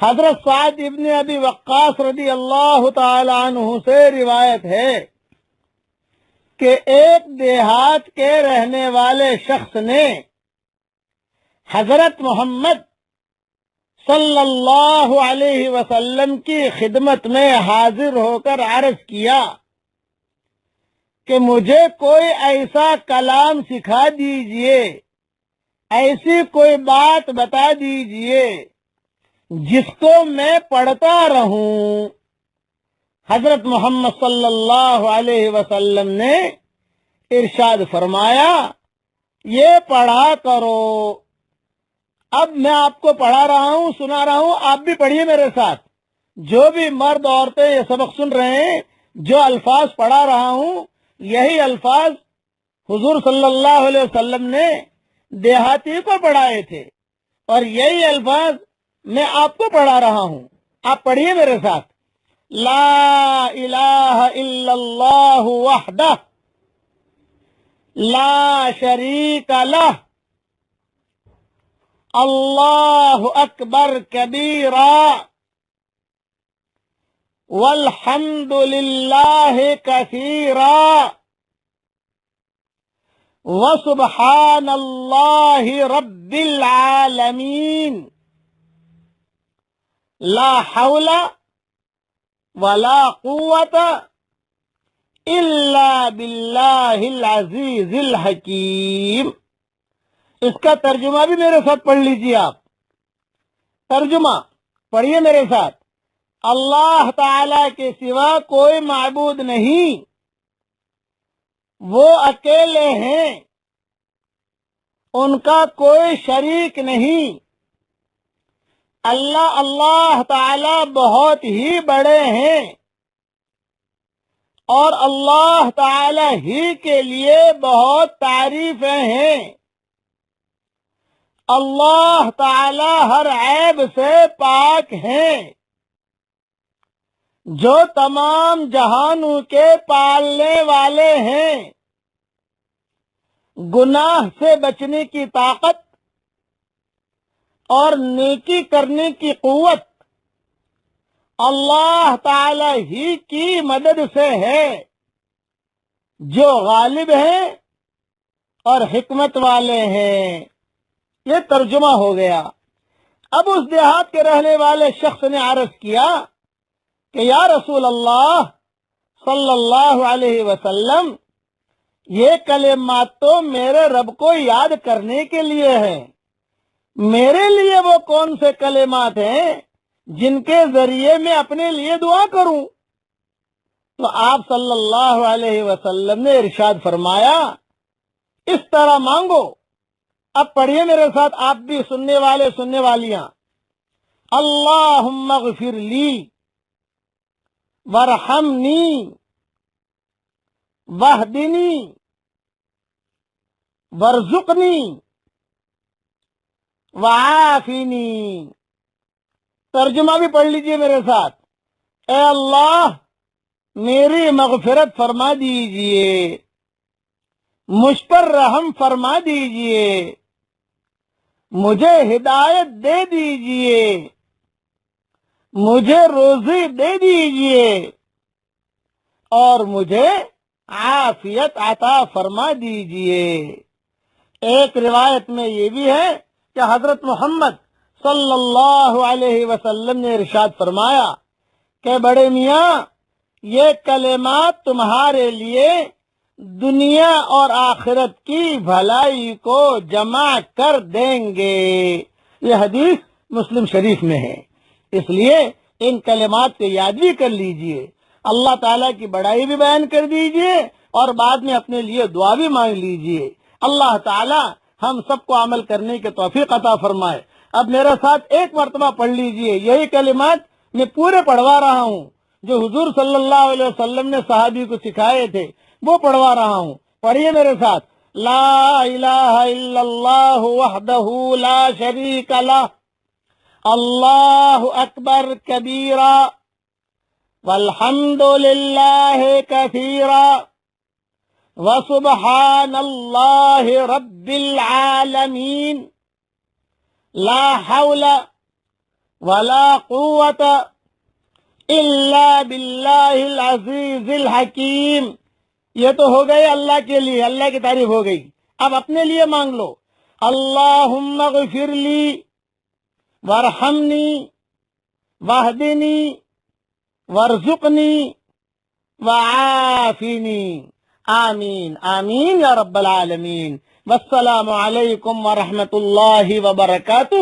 حضرت سعد ابن ابی وقاص رضی اللہ تعالی عنہ سے روایت ہے کہ ایک دیہات کے رہنے والے شخص نے حضرت محمد صلی اللہ علیہ وسلم کی خدمت میں حاضر ہو کر عرض کیا کہ مجھے کوئی ایسا کلام سکھا دیجئے، ایسی کوئی بات بتا دیجئے جس کو میں پڑھتا رہوں۔ حضرت محمد صلی اللہ علیہ وسلم نے ارشاد فرمایا، یہ پڑھا کرو۔ اب میں آپ کو پڑھا رہا ہوں، سنا رہا ہوں، آپ بھی پڑھیے میرے ساتھ۔ جو بھی مرد عورتیں یہ سبق سن رہے ہیں، جو الفاظ پڑھا رہا ہوں، یہی الفاظ حضور صلی اللہ علیہ وسلم نے دیہاتی کو پڑھائے تھے، اور یہی الفاظ میں آپ کو پڑھا رہا ہوں۔ آپ پڑھیے میرے ساتھ۔ لا الہ الا اللہ وحدہ لا شریک لہ اللہ اکبر کبیرا والحمد للہ کثیرا وسبحان اللہ رب العالمین لا حول ولا قوت الا باللہ العزیز الحکیم۔ اس کا ترجمہ بھی میرے ساتھ پڑھ لیجیے آپ۔ ترجمہ پڑھیے میرے ساتھ۔ اللہ تعالی کے سوا کوئی معبود نہیں، وہ اکیلے ہیں، ان کا کوئی شریک نہیں۔ اللہ تعالی بہت ہی بڑے ہیں، اور اللہ تعالی ہی کے لیے بہت تعریفیں ہیں۔ اللہ تعالی ہر عیب سے پاک ہیں، جو تمام جہانوں کے پالنے والے ہیں۔ گناہ سے بچنے کی طاقت اور نیکی کرنے کی قوت اللہ تعالی ہی کی مدد سے ہے، جو غالب ہیں اور حکمت والے ہیں۔ یہ ترجمہ ہو گیا۔ اب اس دیہات کے رہنے والے شخص نے عرض کیا کہ یا رسول اللہ صلی اللہ علیہ وسلم، یہ کلمات تو میرے رب کو یاد کرنے کے لیے ہیں، میرے لیے وہ کون سے کلمات ہیں جن کے ذریعے میں اپنے لیے دعا کروں؟ تو آپ صلی اللہ علیہ وسلم نے ارشاد فرمایا، اس طرح مانگو۔ اب پڑھیے میرے ساتھ آپ بھی، سننے والے سننے والیاں۔ اللہم اغفر لی وارحمنی واہدنی وارزقنی وعافنی۔ ترجمہ بھی پڑھ لیجئے میرے ساتھ۔ اے اللہ، میری مغفرت فرما دیجئے، مجھ پر رحم فرما دیجئے، مجھے ہدایت دے دیجئے، مجھے روزی دے دیجئے، اور مجھے عافیت عطا فرما دیجئے۔ ایک روایت میں یہ بھی ہے کہ حضرت محمد صلی اللہ علیہ وسلم نے ارشاد فرمایا کہ بڑے میاں، یہ کلمات تمہارے لیے دنیا اور آخرت کی بھلائی کو جمع کر دیں گے۔ یہ حدیث مسلم شریف میں ہے، اس لیے ان کلمات کو یاد بھی کر لیجئے، اللہ تعالیٰ کی بڑائی بھی بیان کر دیجئے، اور بعد میں اپنے لیے دعا بھی مانگ لیجئے۔ اللہ تعالیٰ ہم سب کو عمل کرنے کے توفیق عطا فرمائے۔ اب میرے ساتھ ایک مرتبہ پڑھ لیجئے، یہی کلمات میں پورے پڑھوا رہا ہوں جو حضور صلی اللہ علیہ وسلم نے صحابی کو سکھائے تھے، وہ پڑھوا رہا ہوں۔ پڑھیے میرے ساتھ۔ لا الہ الا اللہ وحدہ لا شریک لہ اللہ اکبر کبیرا والحمد للہ کثیرا وسبحان اللہ رب العالمین لا حول ولا قوت الا باللہ العزیز الحکیم. یہ تو ہو گئے اللہ کے لیے، اللہ کی تعریف ہو گئی. اب اپنے لیے مانگ لو. اللہم اغفر لی وارحمنی واہدنی وارزقنی وعافنی. آمین آمین یا رب العالمین. والسلام علیکم ورحمۃ اللہ وبرکاتہ.